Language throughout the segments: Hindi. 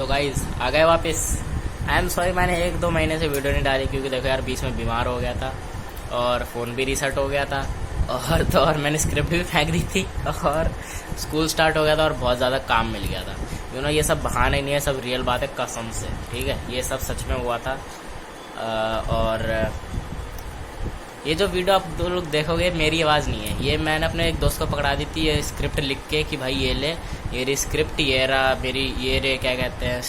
तो गाइज आ गए वापस। आई एम सॉरी, मैंने 1-2 महीने से वीडियो नहीं डाली क्योंकि देखो यार बीच में बीमार हो गया था और फ़ोन भी रीसेट हो गया था और तो और मैंने स्क्रिप्ट भी फेंक दी थी और स्कूल स्टार्ट हो गया था और बहुत ज़्यादा काम मिल गया था। ये सब बहाने नहीं है, सब रियल बात है कसम से, ठीक है। ये सब सच में हुआ था। और ये जो वीडियो आप दो लोग देखोगे मेरी आवाज़ नहीं है, ये मैंने अपने एक दोस्त को पकड़ा दी थी ये स्क्रिप्ट लिख के कि भाई ये ले, ये रही स्क्रिप्ट, ये रहा मेरी, ये रे क्या कहते हैं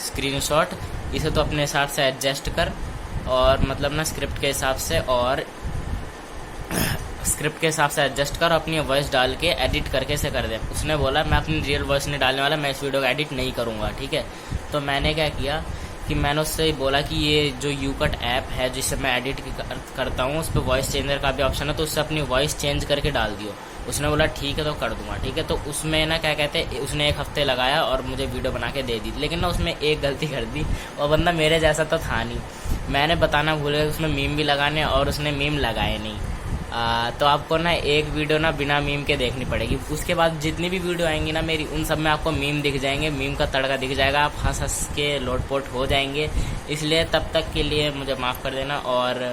स्क्रीनशॉट, इसे तो अपने हिसाब से एडजस्ट कर और मतलब ना स्क्रिप्ट के हिसाब से और स्क्रिप्ट के हिसाब से एडजस्ट कर, अपनी वॉइस डाल के एडिट करके इसे कर दे। उसने बोला मैं अपनी रियल वॉइस नहीं डालने वाला, मैं इस वीडियो को एडिट नहीं करूँगा, ठीक है। तो मैंने क्या किया कि मैंने उससे बोला कि ये जो यूकट ऐप है जिससे मैं एडिट करता हूँ उस पर वॉइस चेंजर का भी ऑप्शन है, तो उससे अपनी वॉइस चेंज करके डाल दियो। उसने बोला ठीक है तो कर दूंगा, ठीक है। तो उसमें ना क्या कहते हैं, उसने 1 हफ्ते लगाया और मुझे वीडियो बना के दे दी, लेकिन ना उसमें एक गलती कर दी। और बंदा मेरे जैसा तो था नहीं, मैंने बताना भूल गया उसमें मीम भी लगाने और उसने मीम लगाए नहीं। तो आपको ना एक वीडियो ना बिना मीम के देखनी पड़ेगी। उसके बाद जितनी भी वीडियो आएंगी ना मेरी, उन सब में आपको मीम दिख जाएंगे, मीम का तड़का दिख जाएगा, आप हंस हंस के लोटपोट हो जाएंगे। इसलिए तब तक के लिए मुझे माफ़ कर देना और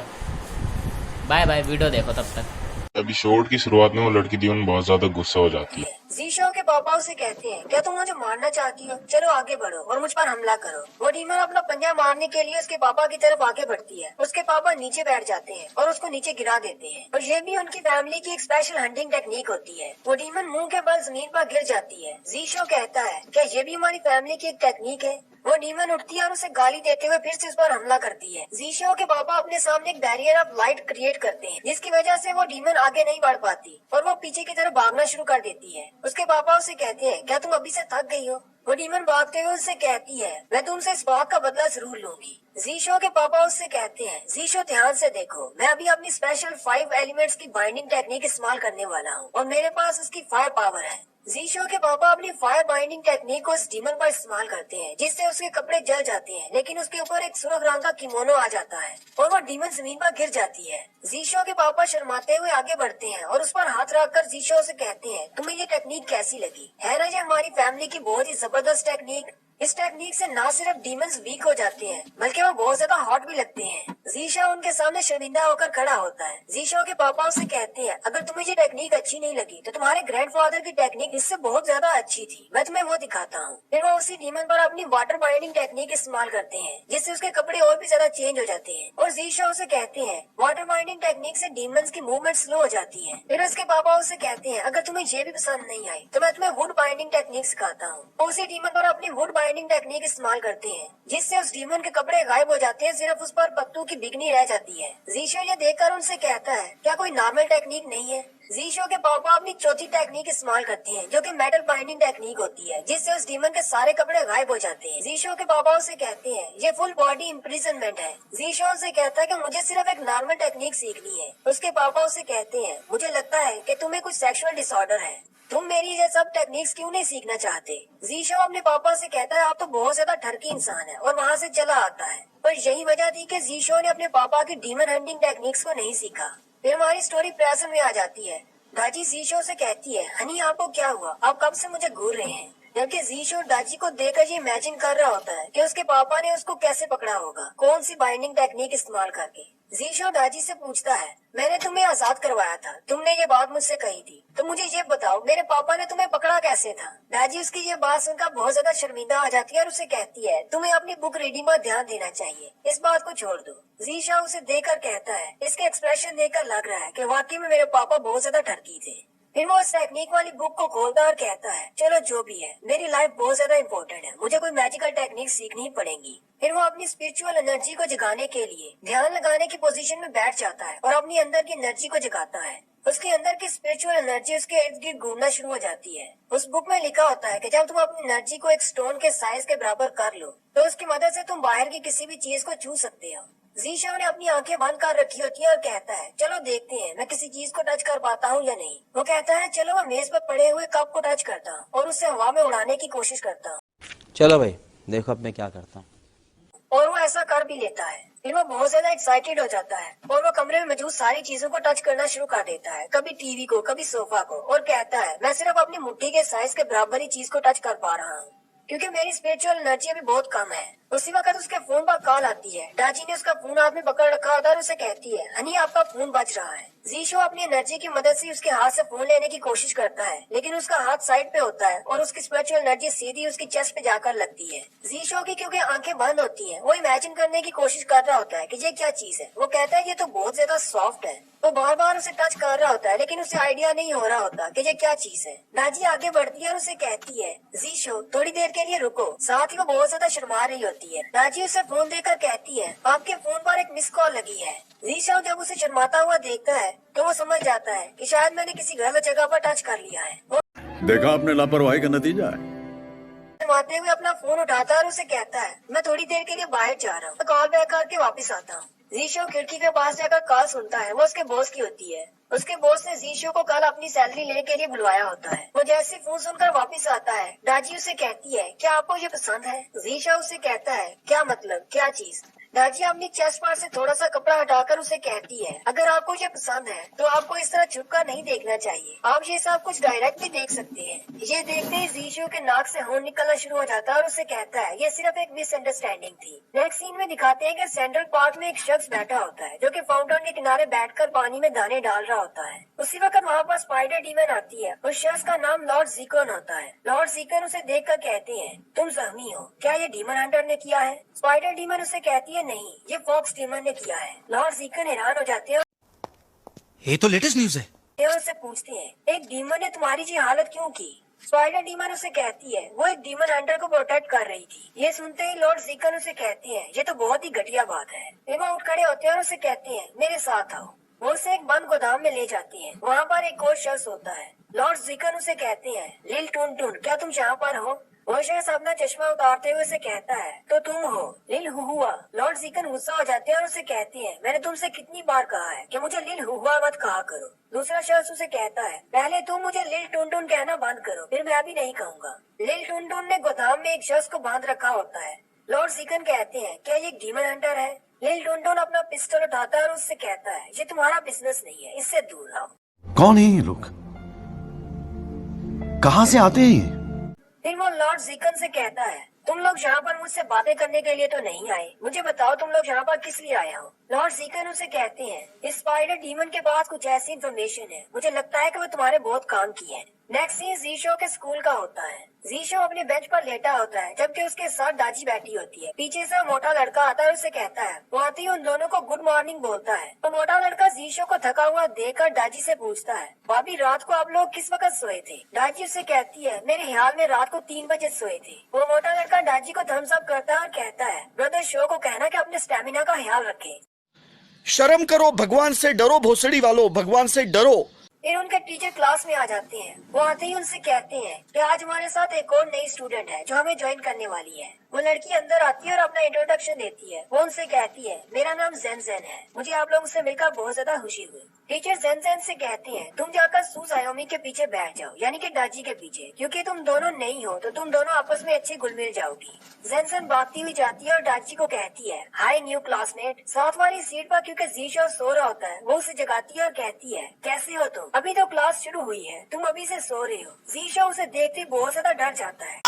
बाय बाय, वीडियो देखो तब तक। एपिसोड की शुरुआत में वो लड़की दीवन बहुत ज्यादा गुस्सा हो जाती है। जीशो के पापा उसे कहते हैं क्या तुम मुझे मारना चाहती हो, चलो आगे बढ़ो और मुझ पर हमला करो। वो डीमन अपना पंजा मारने के लिए उसके पापा की तरफ आगे बढ़ती है। उसके पापा नीचे बैठ जाते हैं और उसको नीचे गिरा देते हैं और ये भी उनकी फैमिली की एक स्पेशल हंटिंग टेक्निक होती है। वो डीमन मुंह के बल जमीन पर गिर जाती है। जीशो कहता है क्या ये भी हमारी फैमिली की एक टेक्निक है। वो डीमन उठती है और उसे गाली देते हुए फिर से उस पर हमला करती है। जीशो के पापा अपने सामने एक बैरियर ऑफ लाइट क्रिएट करते हैं जिसकी वजह से वो डीमन आगे नहीं बढ़ पाती और वो पीछे की तरफ भागना शुरू कर देती है। उसके पापा उसे कहते हैं क्या तुम अभी से थक गई हो। वो डीमन भागते हुए उससे कहती है मैं तुमसे इस बात का बदला जरूर लूंगी। जीशो के पापा उससे कहते हैं जीशो ध्यान से देखो, मैं अभी अपनी स्पेशल 5 एलिमेंट्स की बाइंडिंग टेक्निक इस्तेमाल करने वाला हूँ और मेरे पास उसकी फायर पावर है। जीशो के पापा अपनी फायर बाइंडिंग टेक्निक को इस डीमन पर इस्तेमाल करते हैं जिससे उसके कपड़े जल जाते हैं, लेकिन उसके ऊपर एक सुर्ख रंग का किमोनो आ जाता है और वो डीमन जमीन पर गिर जाती है। जीशो के पापा शर्माते हुए आगे बढ़ते हैं और उस पर हाथ रखकर जीशो से कहते हैं तुम्हें ये टेक्निक कैसी लगी। है ना ये हमारी फैमिली की बहुत ही जबरदस्त टेक्निक। इस टेक्निक से न सिर्फ डीमंस वीक हो जाते हैं बल्कि वो बहुत ज्यादा हॉट भी लगते हैं। जीशो उनके सामने शर्मिंदा होकर खड़ा होता है। जीशो के पापा उसे कहते हैं अगर तुम्हें ये टेक्निक अच्छी नहीं लगी तो तुम्हारे ग्रैंडफादर की टेक्निक इससे बहुत ज्यादा अच्छी थी, मैं तुम्हें वो दिखाता हूँ। फिर वो उसी डीमन पर अपनी वाटर बाइंडिंग टेक्निक इस्तेमाल करते हैं जिससे उसके कपड़े और भी ज्यादा चेंज हो जाते हैं और जीशो उसे कहते हैं वाटर बाइंडिंग टेक्निक से डीमंस की मूवमेंट स्लो हो जाती है। फिर उसके पापा उसे कहते हैं अगर तुम्हें ये भी पसंद नहीं आई तो मैं तुम्हें वुड बाइंडिंग टेक्निक सिखाता हूँ। उसी डीमन पर अपनी वुड बाइंडिंग टेक्निक इस्तेमाल करते हैं जिससे उस डीमन के कपड़े गायब हो जाते हैं, सिर्फ उस पर पत्तों की बिगनी रह जाती है। जीशो ये देखकर उनसे कहता है क्या कोई नॉर्मल टेक्निक नहीं है। जीशो के पापा अपनी चौथी टेक्निक इस्तेमाल करते हैं जो कि मेटल बाइंडिंग टेक्निक होती है जिससे उस डीमन के सारे कपड़े गायब हो जाते हैं। जीशो के पापा उसे कहते हैं ये फुल बॉडी इम्प्रिजनमेंट है। जीशो उसे कहता है कि मुझे सिर्फ एक नॉर्मल टेक्निक सीखनी है। उसके पापा उसे कहते हैं मुझे लगता है कि तुम्हें कुछ सेक्सुअल डिसऑर्डर है, तुम मेरी ये सब टेक्निक्स क्यों नहीं सीखना चाहते। जीशो अपने पापा से कहता है आप तो बहुत ज्यादा ठरकी इंसान है और वहाँ से चला आता है। पर यही वजह थी कि जीशो ने अपने पापा की डीमन हंटिंग टेक्निक्स को नहीं सीखा। फिर हमारी स्टोरी प्रेजेंट में आ जाती है। दाजी जीशो से कहती है हनी आपको क्या हुआ, आप कब से मुझे घूर रहे हैं। जबकि जीशो दाजी को देखकर ये इमेजिन कर रहा होता है कि उसके पापा ने उसको कैसे पकड़ा होगा, कौन सी बाइंडिंग टेक्निक इस्तेमाल करके। जीशो दाजी से पूछता है मैंने तुम्हें आजाद करवाया था, तुमने ये बात मुझसे कही थी, तो मुझे ये बताओ मेरे पापा ने तुम्हें पकड़ा कैसे था। दादी उसकी ये बात सुनकर बहुत ज्यादा शर्मिंदा हो जाती है और उसे कहती है तुम्हें अपनी बुक रीडिंग पर ध्यान देना चाहिए, इस बात को छोड़ दो। जीशो उसे देखकर कहता है इसके एक्सप्रेशन देखकर लग रहा है कि वाकई में मेरे पापा बहुत ज्यादा ठरकी थे। फिर वो उस टेक्निक वाली बुक को खोलता है और कहता है चलो जो भी है मेरी लाइफ बहुत ज्यादा इम्पोर्टेंट है, मुझे कोई मैजिकल टेक्निक सीखनी पड़ेगी। फिर वो अपनी स्पिरिचुअल एनर्जी को जगाने के लिए ध्यान लगाने की पोजीशन में बैठ जाता है और अपनी अंदर की एनर्जी को जगाता है। उसके अंदर की स्पिरिचुअल एनर्जी उसके इर्द गिर्द घूमना शुरू हो जाती है। उस बुक में लिखा होता है कि जब तुम अपनी एनर्जी को एक स्टोन के साइज के बराबर कर लो तो उसकी मदद से तुम बाहर की किसी भी चीज को छू सकते हो। जीशो ने अपनी आंखें बंद कर रखी होती है और कहता है चलो देखते हैं मैं किसी चीज को टच कर पाता हूँ या नहीं। वो कहता है चलो मैं मेज पर पड़े हुए कप को टच करता हूँ और उसे हवा में उड़ाने की कोशिश करता हूँ। चलो भाई देखो अब मैं क्या करता हूँ। और वो ऐसा कर भी लेता है। फिर वो बहुत ज्यादा एक्साइटेड हो जाता है और वो कमरे में मौजूद सारी चीजों को टच करना शुरू कर देता है, कभी टीवी को कभी सोफा को, और कहता है मैं सिर्फ अपनी मुट्ठी के साइज के बराबर ही चीज को टच कर पा रहा हूँ। क्योंकि मेरी स्पिरिचुअल एनर्जी अभी बहुत कम है। उसी वक्त उसके फोन पर कॉल आती है। डाजी ने उसका फोन हाथ में पकड़ रखा होता है और उसे कहती है, हनी आपका फोन बज रहा है। जीशो अपनी एनर्जी की मदद से उसके हाथ से फोन लेने की कोशिश करता है, लेकिन उसका हाथ साइड पे होता है और उसकी स्पिरिचुअल एनर्जी सीधी उसकी चेस्ट पे जाकर लगती है। जीशो की क्योंकि आंखें बंद होती हैं, वो इमेजिन करने की कोशिश कर रहा होता है कि ये क्या चीज है। वो कहता है ये तो बहुत ज्यादा सॉफ्ट है। वो बार बार उसे टच कर रहा होता है, लेकिन उसे आइडिया नहीं हो रहा होता कि ये क्या चीज है। डाजी आगे बढ़ती है और उसे कहती है, जीशो थोड़ी देर के लिए रुको। साथ ही वो बहुत ज्यादा शर्मा रही होती है। डाजी उसे फोन देकर कहती है, आपके फोन पर एक मिस कॉल लगी है। जीशो जब उसे शर्माता हुआ देखता है तो वो समझ जाता है कि शायद मैंने किसी गलत जगह पर टच कर लिया है। वो देखा आपने लापरवाही का नतीजा है। शर्माते हुए अपना फोन उठाता है और उसे कहता है, मैं थोड़ी देर के लिए बाहर जा रहा हूँ, मैं कॉल बैक करके वापस आता हूँ। जीशो खिड़की के पास जाकर कॉल सुनता है। वो उसके बॉस की होती है। उसके बॉस ने जीशो को कल अपनी सैलरी लेने के लिए बुलवाया होता है। वो जैसे फोन सुनकर वापस आता है, डाजी उसे कहती है, क्या आपको ये पसंद है? जीशो उसे कहता है, क्या मतलब, क्या चीज? डाजी अपनी चेस्ट पर से थोड़ा सा कपड़ा हटाकर उसे कहती है, अगर आपको ये पसंद है तो आपको इस तरह छुपकर नहीं देखना चाहिए। आप ये सब कुछ डायरेक्ट भी देख सकते हैं। ये देखते ही जीशो के नाक से खून निकलना शुरू हो जाता है और उसे कहता है, ये सिर्फ एक मिसअंडरस्टैंडिंग थी। नेक्स्ट सीन में दिखाते हैं कि सेंट्रल पार्क में एक शख्स बैठा होता है जो कि फाउंटेन के किनारे बैठकर पानी में दाने डाल रहा होता है। उसी वक्त वहाँ पर स्पाइडर डीमन आती है। उस शख्स का नाम लॉर्ड जीकन होता है। लॉर्ड जीकन उसे देखकर कहते हैं, तुम जख्मी हो, क्या ये डीमन हंटर ने किया है? स्पाइडर डीमन उसे कहती है, नहीं, ये फॉक्स डीमन ने किया है। लॉर्ड जीकन हैरान हो जाते हैं ये तो लेटेस्ट न्यूज है। और उससे पूछते हैं, एक डीमन ने तुम्हारी जी हालत क्यों की? स्पाइडर डीमन उसे कहती है, वो एक डीमन हंटर को प्रोटेक्ट कर रही थी। ये सुनते ही लॉर्ड जीकन उसे कहते हैं, ये तो बहुत ही घटिया बात है। फिर वो उठ खड़े होते हैं और उसे कहते हैं, मेरे साथ आओ। वो उसे एक बंद गोदाम में ले जाते हैं। वहाँ पर एक और शख्स होता है। लॉर्ड जीकन उसे कहते हैं, लिल टून टून, क्या तुम यहाँ पर हो? वो शख्स अपना चश्मा उतारते हुए उसे कहता है, तो तुम हो लिल हुआ। लॉर्ड जीकन गुस्सा हो जाते हैं और उसे कहते हैं, मैंने तुमसे कितनी बार कहा है कि मुझे लिल हुआ मत कहा करो। दूसरा शख्स उसे कहता है, पहले तुम मुझे लिल टून टून कहना बंद करो, फिर मैं भी नहीं कहूँगा। लिल टून टून ने गोदाम में एक शख्स को बांध रखा होता है। लॉर्ड जीकन कहते हैं, क्या ये एक डीमन हंटर है? लिल टून टून अपना पिस्टल उठाता है और उससे कहता है, ये तुम्हारा बिजनेस नहीं है, इससे दूर रहो। कौन है ये लोग, कहाँ से आते हैं ये? फिर वो लॉर्ड जीकन से कहता है, तुम लोग यहाँ पर मुझसे बातें करने के लिए तो नहीं आए, मुझे बताओ तुम लोग यहाँ पर किस लिए आए हो? लॉर्ड जीकन उसे कहते हैं, इस स्पाइडर डीमन के पास कुछ ऐसी इन्फॉर्मेशन है, मुझे लगता है कि वो तुम्हारे बहुत काम की है। नेक्स्ट सीन जीशो के स्कूल का होता है। जीशो अपने बेंच पर लेटा होता है, जबकि उसके साथ डाजी बैठी होती है। पीछे से मोटा लड़का आता है और उसे कहता है, वो आते ही उन दोनों को गुड मॉर्निंग बोलता है। तो मोटा लड़का जीशो को थका हुआ देखकर डाजी से पूछता है, भाभी रात को आप लोग किस वक्त सोए थे? डाजी उसे कहती है, मेरे ख्याल में रात को 3 बजे सोए थे। वो मोटा लड़का डाजी को थम्स अप करता है और कहता है, ब्रदर शो को कहना कि अपने स्टेमिना का ख्याल रखे। शर्म करो, भगवान से डरो, भोसड़ी वालों, भगवान से डरो। फिर उनके टीचर क्लास में आ जाते हैं। वो आते ही उनसे कहते हैं कि आज हमारे साथ एक और नई स्टूडेंट है जो हमें ज्वाइन करने वाली है। वो लड़की अंदर आती है और अपना इंट्रोडक्शन देती है। वो उनसे कहती है, मेरा नाम जेन जेन है, मुझे आप लोगों से मिलकर बहुत ज्यादा खुशी हुई। टीचर जेन जेन से कहते हैं, तुम जाकर सू सायोमी के पीछे बैठ जाओ, यानी कि डाजी के पीछे, क्योंकि तुम दोनों नहीं हो तो तुम दोनों आपस में अच्छे घुल मिल जाओगी। जेन जेन भागती हुई जाती है और डाजी को कहती है, हाय न्यू क्लासमेट। साथ वाली सीट पर क्योंकि जीशो सो रहा होता है, वो उसे जगाती है और कहती है, कैसे हो तुम? अभी तो क्लास शुरू हुई है, तुम अभी से सो रहे हो। जीशो उसे देखते ही बहुत ज्यादा डर जाता है,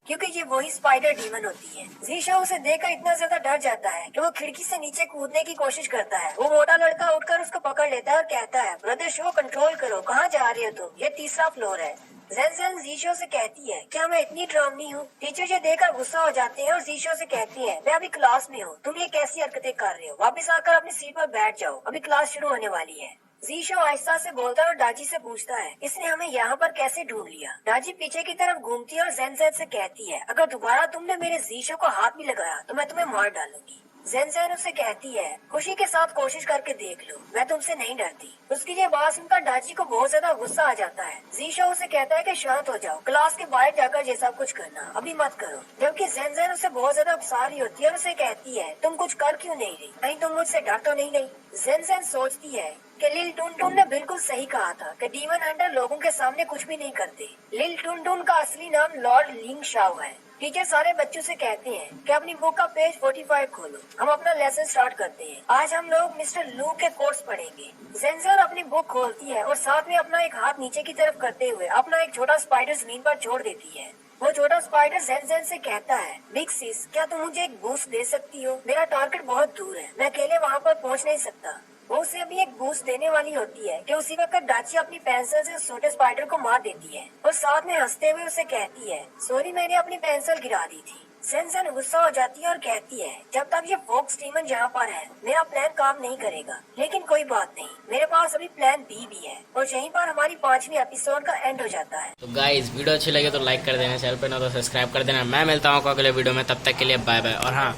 क्योंकि ये वही स्पाइडर डीमन होती है। जीशो उसे देखकर इतना ज्यादा डर जाता है कि वो खिड़की से नीचे कूदने की कोशिश करता है। वो मोटा लड़का उठकर उसको पकड़ लेता है और कहता है, ब्रदर शो कंट्रोल करो, कहाँ जा रहे हो तुम? ये 3रा फ्लोर है। जेन जेन जीशो से कहती है, क्या मैं इतनी डरावनी हूँ? टीचर ये देखकर गुस्सा हो जाते हैं और जीशो से कहती है, मैं अभी क्लास में हूँ, तुम ये कैसी हरकतें कर रहे हो? वापस आकर अपनी सीट पर बैठ जाओ, अभी क्लास शुरू होने वाली है। जीशो आहिस्ता से बोलता है और डाजी से पूछता है, इसने हमें यहाँ पर कैसे ढूंढ लिया? डाजी पीछे की तरफ घूमती है और जेन जेन से कहती है, अगर दोबारा तुमने मेरे जीशो को हाथ भी लगाया तो मैं तुम्हें मार डालूंगी। जेन जेन उसे कहती है, खुशी के साथ कोशिश करके देख लो, मैं तुमसे नहीं डरती। उसकी ये बात सुनकर डाजी को बहुत ज्यादा गुस्सा आ जाता है। जीशो उसे कहता है कि शांत हो जाओ, क्लास के बाहर जाकर ये सब कुछ करना, अभी मत करो। जबकि जेन जेन उसे बहुत ज्यादा गुस्सा रही होती है और उसे कहती है, तुम कुछ कर क्यों नहीं रही? कहीं तुम मुझसे डर तो नहीं रही? जेन जेन सोचती है कि लिल टून टून ने बिल्कुल सही कहा था कि डीमन हंटर लोगों के सामने कुछ भी नहीं करते। लिल टून टून का असली नाम लॉर्ड लिंग शाओ है। टीचर सारे बच्चों से कहते हैं कि अपनी बुक का पेज 45 खोलो। हम अपना लेसन स्टार्ट करते हैं। आज हम लोग मिस्टर लू के कोर्स पढ़ेंगे। जेंजर अपनी बुक खोलती है और साथ में अपना एक हाथ नीचे की तरफ करते हुए अपना एक छोटा स्पाइडर जमीन पर छोड़ देती है। वो छोटा स्पाइडर जेन से कहता है, बिग सिस, क्या तुम मुझे एक बूस्ट दे सकती हो? मेरा टारगेट बहुत दूर है, मैं अकेले वहाँ पर पहुँच नहीं सकता। वो उसे अभी एक बूस्ट देने वाली होती है कि उसी वक्त डाची अपनी पेंसिल से उस छोटे स्पाइडर को मार देती है और साथ में हंसते हुए उसे कहती है, सॉरी मैंने अपनी पेंसिल गिरा दी थी। सेंसन गुस्सा हो जाती है और कहती है, जब तक ये फॉक्स डीमन यहाँ पर है मेरा प्लान काम नहीं करेगा। लेकिन कोई बात नहीं, मेरे पास अभी प्लान बी भी है। और यहीं पर हमारी 5वीं एपिसोड का एंड हो जाता है। तो गाइस वीडियो अच्छी लगे तो लाइक कर देना, चैनल पे ना तो सब्सक्राइब कर देना। मैं मिलता हूँ अगले वीडियो में, तब तक के लिए बाय बाय। और हाँ,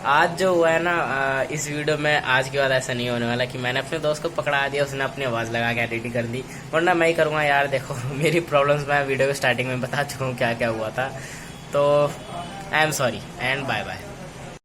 आज जो हुआ है ना इस वीडियो में, आज के बाद ऐसा नहीं होने वाला कि मैंने अपने दोस्त को पकड़ा दिया, उसने अपनी आवाज़ लगा के एडिटिंग कर दी, वरना मैं ही करूँगा यार। देखो मेरी प्रॉब्लम्स मैं वीडियो के स्टार्टिंग में बता चुका हूँ क्या क्या हुआ था। तो I am sorry and bye bye.